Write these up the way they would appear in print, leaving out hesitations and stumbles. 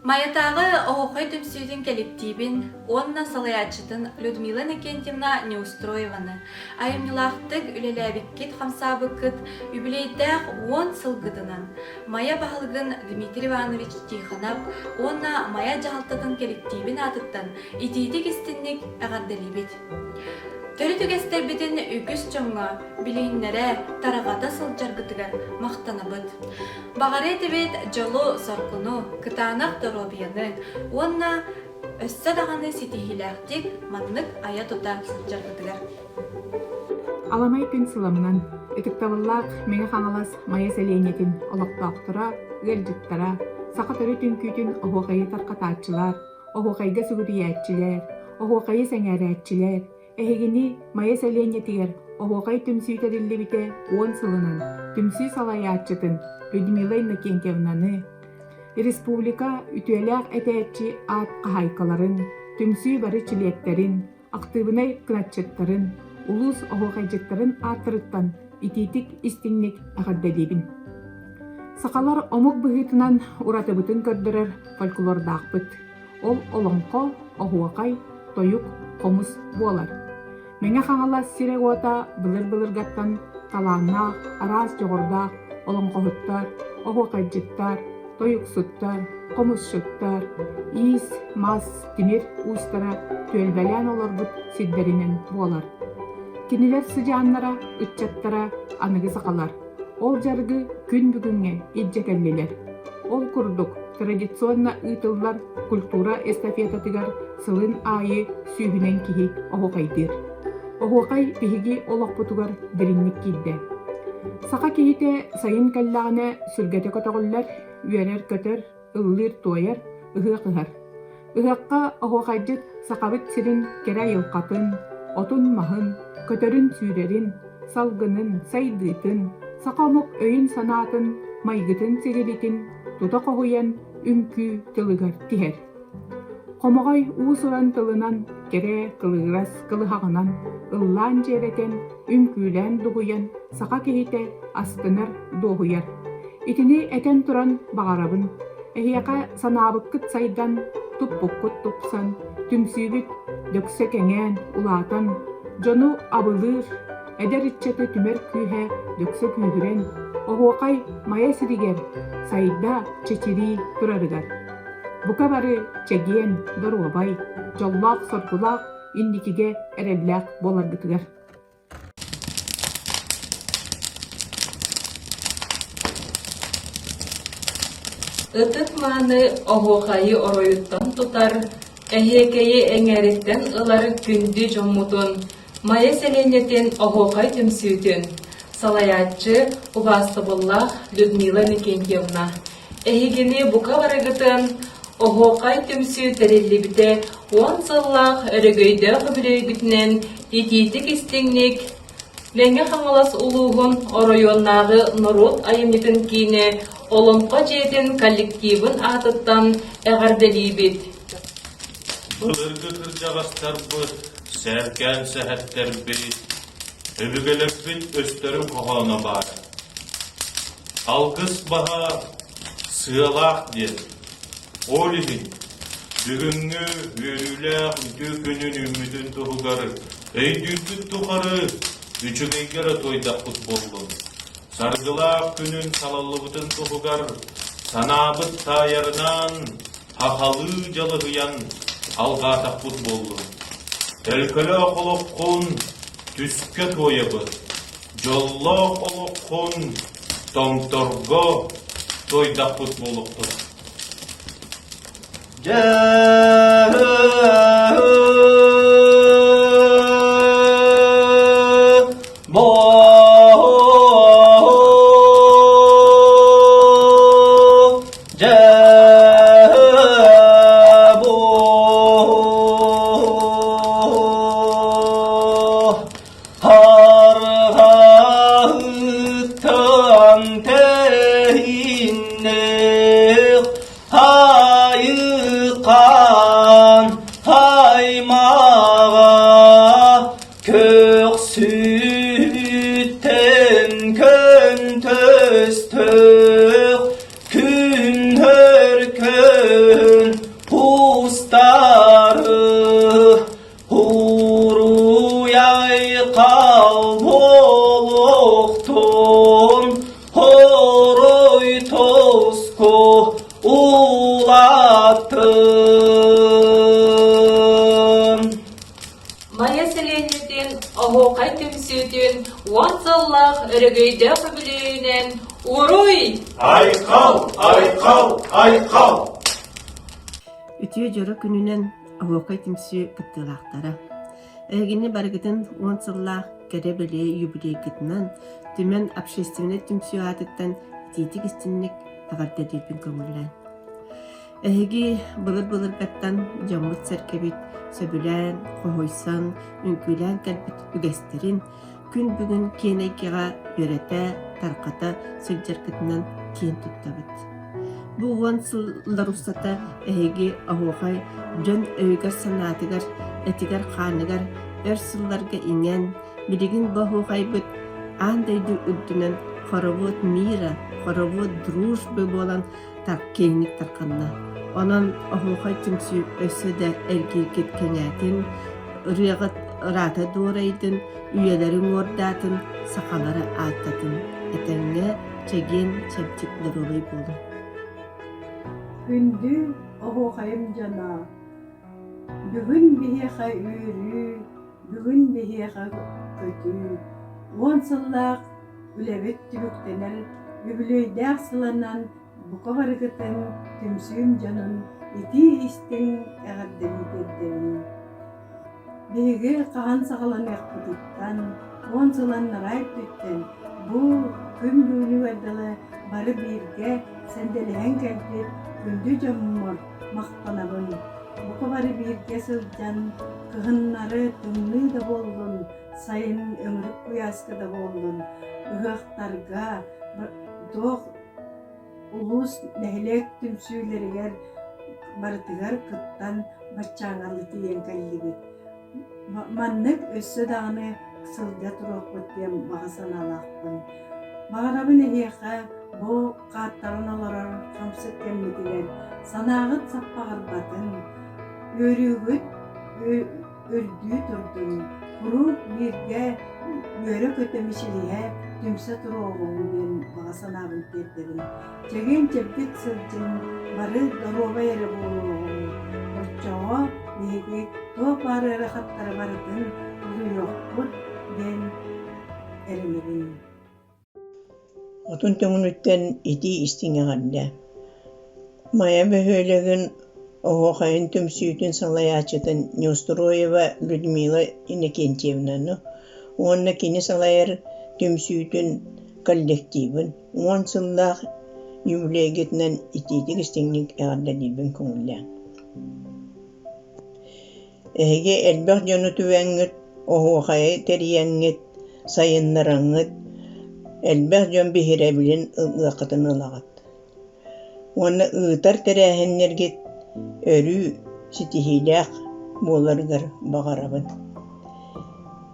Майатааҕы Оһуохай түмсүүтүн коллективин, онна салаячытын Людмила Никентьевна Неустроеваны, айымнылаахтык үлэлэбиккит хамсаабыккыт үбүлүөйдээх 10 сылгытынан, Майа баһылыгын Дмитрий Иванович Тихонов, онна Майа жаалтатын коллективин атыттан итиитик истинник эҕэрдэлиибит. Төрүттэспитин үкүс чоңҥо билииннэрэ тарагата сылдьаргытыгар мактанабыт. Багары этибит жолу соркуну, кытаанах торобияны, уонна өссө даганы ситихилээхтик маннык ая тута сылдьаргытыгар. Аламай күн сыламынан ытыктабыллаах Мэңэ-Хаҥалас Майа сэлиэнньетин олоктоохтора, ыалдьыттара, Саха төрүт үңкүүтүн оһуокайы таркатааччылар, оһуокайга сугутуйааччилэр, оһуокайы сэҥээрээччилэр, эһигини Майа сэлиэннэтигэр оһуокай түмсүү тэриллибите 10 сылынан түмсүү салайааччытын Людмила Никентьевнаны, республика үтүөлээх этээччи аат хаһайкаларын, түмсүү бары чилиэттэрин, актыыбынай кыначчыттарын, улуус оһуокайдьыттарын ааттырыттан итиитик истиңник эҕэрдэлиибин. Сахалар омук быһыытынан уратыбытын көрдөрөр фольклордаахпыт. Ол олоңко, оһуокай, тоюк, комус буолар. Мэңэ-Хаҥалас сирегота былыр-былыргаттан талааннаах, араас жоҕордаах, олоңкоһуттар, оһуокайдьыттар, тоюксуттар, комусчуттар, иис, мас, тимир уустара түөлбэлээн олорбут сиддеринен буолар. Кинилер сыдьааннара, ыччаттара аныгы сахалар. Ол жаргы күн бүгүҥҥэ иддьэкэллилэр. Ол курдук традиционна ыытыллар культура эстафетатыгар сылын аайы сүүһүнэн киһи оһуокайдыыр. Оһуокай биһиги олохпутугар диринник киирдэ. Саха киһите сайын кэллэҕинэ сүргэтэ көтөҕүллэр, үөрэр көтөр, ыллыыр туойар, ыһыак ыһар. Ыһыакка оһуокайдьыт сахабыт сирин кэрэ йылхатын, отун маһын, көтөрүн сүүрэрин, салгынын, сайдыытын, сахамук өйүн санаатын, майгытын сигилитин, тута коһуйан үҥкүү тылыгар тиһэр. Хомоҕой уус уран тылынан кэрэ кылыырас кылыһаҕынан ыллаан дьиэрэтэн үҥкүүлээн дугуйан саха киһите астынар дуоһуйар. Итини этэн туран баҕарабын, эһиэхэ санаабыккыт сайдан туппуккут тупсан, түмсүүбүт дөксө кэҥээн улаатан, дьону абылыыр, эдэр иччаты түмэр күүһэ дөксө күүһүрэн, оһуокай Майа сиригэр сайда чечирии турарыгар. Бука бары чэгиэн доруобай, жоллаах соргулаах инникиге эрэллээх боларгытыгар. Ытык мааны оһуохайы ороюттан тутар, эһиэкэйи эҥээриттэн ылар күндү дьоммутун, Майа сэлиэннэтин оһуохай түмсүүтүн, салаяччы убаастыбыллаах Людмила Никентьевна. Эһигини бука барыгытын оһуокай түмсүү тэриллибите 10 сыллаах өрөгөйдөөх үбүлүөйгүтүнэн итиитик истиңник Мэңэ-Хаҥалас улууһун оройуоннааҕы Норут айымнытын киине оломко дьиэтин коллективын аатыттан эҕэрдэлиибит. Былыргы кырдьаҕастарбы сээркээн сэһэттерби үлэлэспит өстөрүн коһоона баара. Алгыс баһа сыллаах диэн. Ол иһин бүгүҥҥү үөрүүлээх үтүү күнүн үмүтүн туһугар өйдүүтүт тухары үчүгэйгэр тойдаппыт боллун. Саргылаах күнүн салаллыбытын туһугар санаабыт таайарынан хахалыы жалыһыян алгаатаппыт боллун. Элкөлөөх олоккун түскэ тойабыт, жоллоох олоккун тоңторго тойдаппыт болуктур. Köstök, künhör kö тоқтун хорой тоско улатын. Майя сэлиэннэтин оһуокай түмсүүтүн уон сыллаах өрөгөйдө үбүлүөйүнэн уруй! Айқал, айқал, айқал. Үтүө жора күнүнен оһуокай түмсүү кыттыылаахтара. Эгини баргытын уон сыллаах кэре билээ юбилейгытынан түмен общественный түмсүү атыттан тиитик истинник эҕэрдэлиибин көҥүллээн. Эһиги былыр-былыргаттан дьоммут сэркэбит сөбүлээн, хохойсон, үңкүүлээн кэлбит үгэстерин күн бүгүн киэнэйкиға үөрэтэ, тархата сылдьаргытынан киэн туттабыт. Бу уон сылларустата эһиги оһуохай дьон өйгөр санаатыгар, этигэр хааныгар өр сылларга иҥэн, билигин бу оһуохайбыт аандайдуу үрдүнэн хоровод мира, хоровод дружбы болан кейник тарханна. Онон оһуохай түмсүү өссө да эргиргит кэҥээтин, ырыагат ырата дьиэрэйдин, үөлэрин уордаатын, сахалары ааттатын, этэҥҥэ чэгиэн чэбтиклэр олой буолун. Күндү оһуохайым жана. Бүгүн биһиэхэ үөрүү, бүгүн биһиэхэ көтүү. Уон сыллаах үлэлэспит түбүктэнэр үбүлүөйдээх сыланан бука барыгытын түмсүүм дьонун ити истиң эҕэрдэлиибиттерин. Биһиги хаһан саҕаланыахпытыттан уон сылан нарай түттэн бу күн бүүлүгэрдылы бары бииргэ сэнделэһэн кэлбит күндү дьоммор мактанабын. Бука бары бииргэ сылдьан кыһыннары тымныы да боллун, сайын ömürük куяска да боллун. Ыһыахтарга тоох улуус нэһилээх түмсүүлэригэр барытыгар кыттан баччааҥалы тиийэн кэллибит. Маннык өссө даҕаны сылга туруохпут диэн баҕа санаалаахпын. Баҕарабын эһиэхэ бу хааттарын олорор хамсык кэммитигэр санааҕыт саппаҕарбатын, үөрүүгүт өрдүү турдун, куру бииргэ үөрэ көтөмүсилиһэ түмсэ туруоҕуҥ диэн баҕа санаабын тиэрдэрин. Чэгиэн чэбдик сылдьын бары доруоба эрэ буолуоҕуҥ. Орчоҕо биһиги туо баарыара хаттара барытын улуйуохпут диэн эрэмэрин. Отун төңүнүттен ити истиңэҕэрдэ. Майа бөһүөлэгин оһуохайын түмсүүтүн салайаачытын Неустроева Людмила Иннокентьевнаны, уонна кини салайар түмсүүтүн коллективын, уон сыллаах юбилейгитинэн итиитик истиңник эҕэрдэлиибин көҥүллээн. Эһиги элбэх дьону түбэҥҥит, оһуохайы тэрийэҥҥит, сайыннараңҥит, элбэх дьон биһирэбилин ыаххытын ылаҕат. Уонна ыытар тэрээһиннэргит өрүү ситиһиилээх буоларыгар баҕарабын.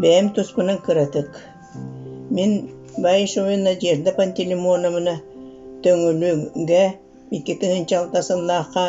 Бэйэм туспунан кыратык. Мин Баишова Надежда Пантелеймоновна төҥүлүгэ 2-6 сыллаахха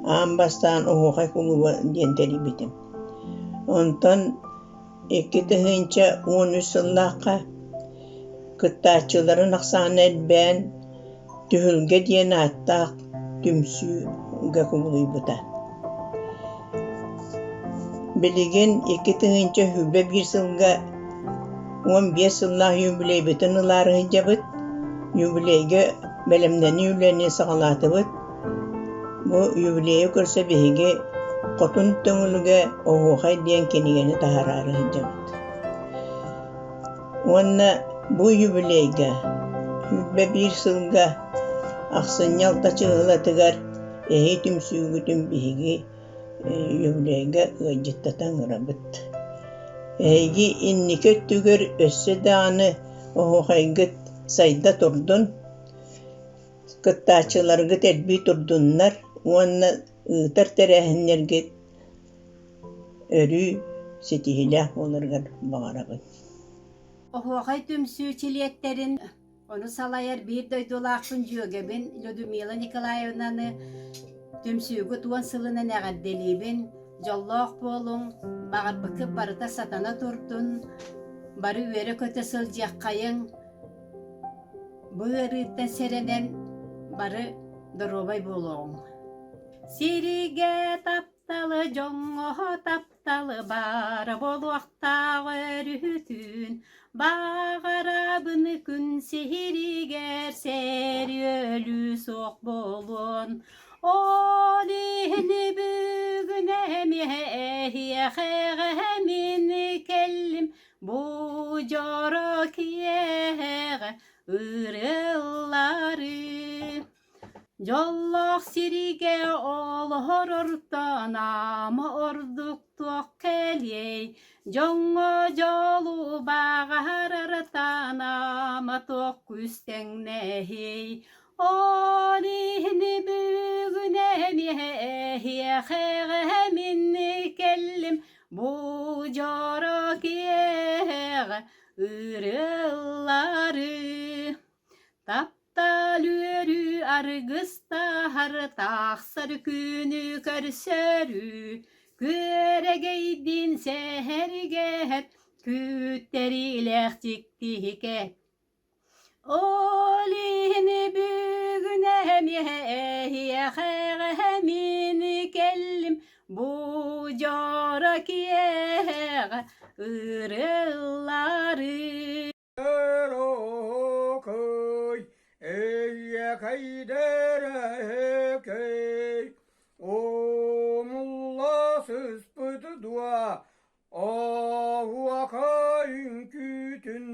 аан бастаан оһуохай кулуба диэн тэриллибитим. Онтон 2-13 сыллаахха кыттаачыларын ахсаана элбээн түһүлгэ диэн ааттаах түмсүүгэ кулуйбута. Билигин 2-нче хүбэ 1 сылга 15 сыллаах юбилейбитин ылаарыһын жабыт, юбилейге бэлэмнэни үлэни саҕалаатыбыт. Бу юбилейе көрсө биһиги хотун төҥүлүгэ оһуохай диэн кинигени таһараарыһын жабыт. Уонна бу юбилейге хүбэ 1 сылга ахсынньалта чыылатыгар эһи түмсүүгүтүн биһиги юбилейге ыадьыттатан ырабыт. Эһиги инникэ түгөр өссө дааны оһуохайгыт сайда турдун, кыттаачыларгыт элби турдуннар, уонна ыытар тэрээһиннэргит өрүү ситиһилээх буоларыгар баҕарабыт. Оһуохай түмсүү чилиэттэрин onu salayar bir doydulaaqpın jüögebin Людмила Николаевнаны түмсүүгү туон сылынан эҕэрдэлиибин жоллоох буолуң, бағарбыкы барыта сатана турдун, бары үөрэ көтө сылдьыаххайың бу ырыттан серенен бары доробай болуоң. Сириге тапталы жоңго тапталы бары болуактагы өрүтүн багарабыны күн сиригер сери өлү соқ болуон. Олихни бүгүнэ мехиэхэмин келлим бу жоро киэгэ ырыллары. Жоллох сириге олорортан ама ордуктуок келей, жоңго жолу багарартан ама ток күстеңнехей. Олихни бүгүнэ мехиэхэмин келлим бу жоро киэгэ ырыллары. Тапталүөрү аргыстар тахсар күнү көрсөрү күрэгейдин сэригер күттерилэх тиктике. Олихни бүгүнэ мехиэхэмин келлим бу жоро киэгэ ырыллары. Эйекейдерекей, омулласыз пыдыдуа, оһуокайын күтін,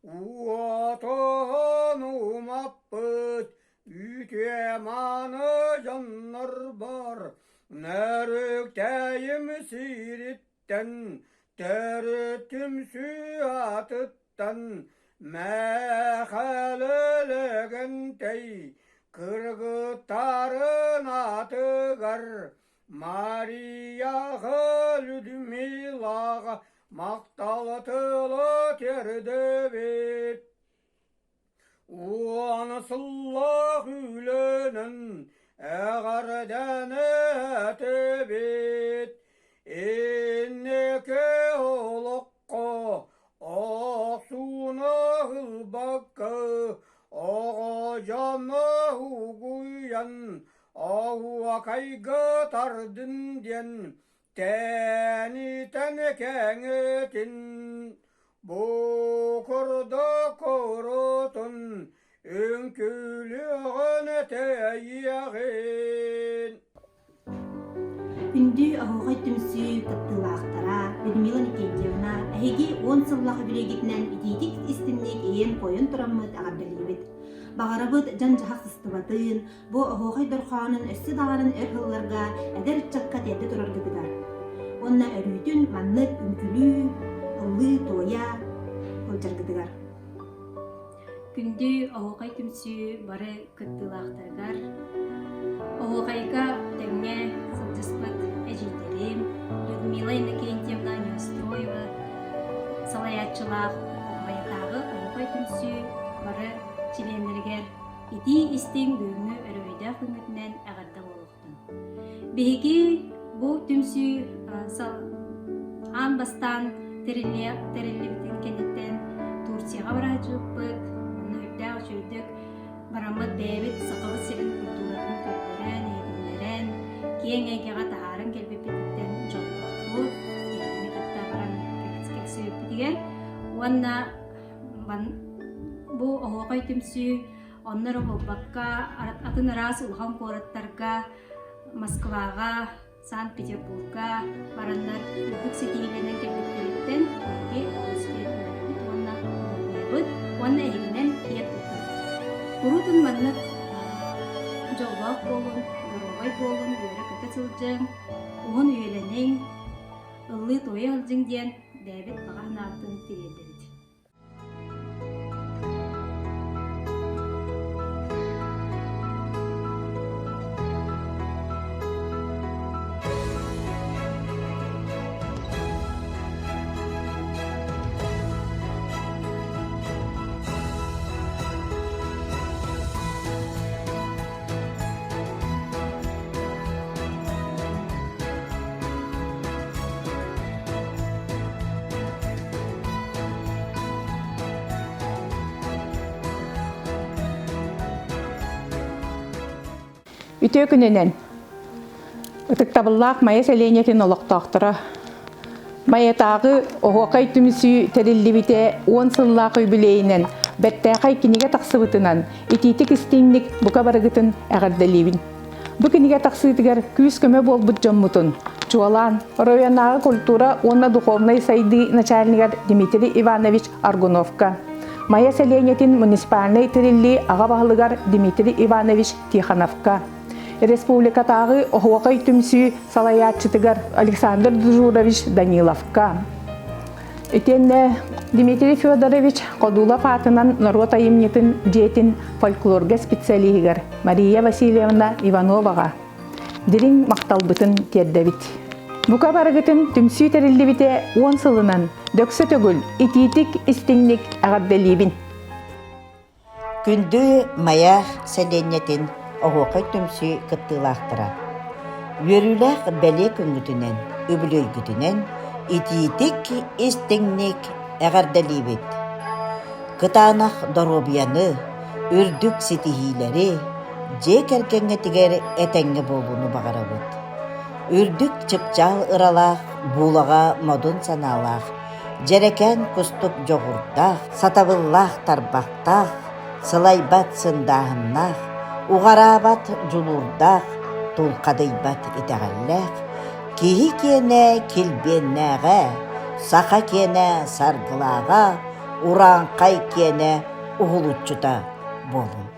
уатан умаппыт, үтеманы жаннар бар, нәріктәйім сириттен, төрүттүмсүү атыттан, мәхәлелегентей кыргыттарын атыгар Марияға Людмилаға мақталытылы тэриллибит. Уаны сыллаах үлэлэн эҕэрдэ этибит. Иннеке олоққа Оқсуна хылбакка оғажана хугуян оһуокайга тардын диэн тэнитэн кэҥэтин бу көрдө көрөтүн үңкүлүгөн тэйиэҕин. Күндү оһуохай түмсүү кыттылаахтара Людмила Никентьевна эһиги 10 сыллаах үбүлүөйгитинэн итиитик истинник ийэн койон тураммыт эҕэрдэлиибит. Бағарабыт жан жахак сыстыбатын, бу оһуохай дорхоонун өссү даҕарын өр хылларга эдер чакка тэдди тураргытыгар. Онна өрүүтүн маннык үңкүлүү, ыллыы туоя ылдьаргытыгар. Күндү оһуохай түмсүү бары кыттылаахтаргар оһуокайга тэҥҥэ сылдьыспыт эдьиитэрим Людмила Никентьевна Неустроева салайааччылаах Майатааҕы оһуокай түмсүү бары чилиэттэрин ити истиң бүгүҥү өрөйдэ хүҥүтүнэн эҕэрдэ болуохтун. Биһиги бу түмсүү аан бастан тэриллибитин кэнниттэн Турцияға бараачыппыт, онно үрдээх үчүрдүк бараммыт бэбит сакабыт сирин культуратын көрдөрөн, эдиннэрэн, киэҥэгэҕэ таһааран келбиппиттен жоллоохпут, эдини кытта баран кексибиппитигэр, уонна бу оһуокай түмсүү оннора болбакка атын ыраас улахан куораттарга Москвага, Санкт-Петербурга бараннар үрдүк сетииленен келбиппириттен уонна эһигинэн киэт туттар. Урутун маннык жоллоох болун, доробай болун, үөрэ көтө сылдьыҥ, уһун үөлэнэҥ, ыллыы туойа ылдьыҥ диэн бэбит багаһынаатын тириэдэрит. Үтө күнүнен ытыктабыллаах Майя сэлиэннэтин олоқтоохтора. Майатааҕы Оһуохай түмсүү тэриллибите сыллаах үбүлүөйүнэн бэттээхай кинигэ тахсыбытынан итиитик истиинник бука барыгытын эҕэрдэлиибин. Бу кинигэ тахсыытыгар күүс көмө буолбут дьоммутун чуалаан районнааҕы культура уонна духовный сайды начальнигар Дмитрий Иванович Аргуновка, Майя сэлиэннэтин муниципальный тэрилли аға баһылыгар Дмитрий Иванович Тихоновка, Республикатагы Оһуохай түмсүү салаяччытыгар Александр Дужурович Даниловка. Итенне Дмитрий Федорович Кодулов атынан народ айымнетін дьиэтин фольклорга специалигер Мария Васильевна Ивановага дирин макталбытын тердебит. Бука барыгытын түмсүү тэриллибите 10 сылынан дөксө төгүл итиитик истиңник эҕэрдэлиибин. Күндү Майя сэлиэннэтин Оһуохай түмсүү кыттыылаахтара. Үөрүүлээх бэлэ күнгүтүнэн, үбүлүөйгүтүнэн итиитик истиңник эҕэрдэлиибит. Кытаанах доробияны, үрдүк ситиһиилэри дьиэ кэргэҥҥэтигэр этэҥҥэ буолууну баҕарабыт. Үрдүк чыпчаал ыралаах, буулаҕа модун санаалаах, дьэрэкэн кустук дьоҕурдаах, сатабыллаах тарбахтаах, сылайбат сындааһыннаах, уғараабат жулуурдаах, тулкадыйбат итэҕэллээх, киһи киэнэ килбиэннээҕэ, Саха киэнэ саргылааҕа, ураанхай киэнэ уһулуччута буолун.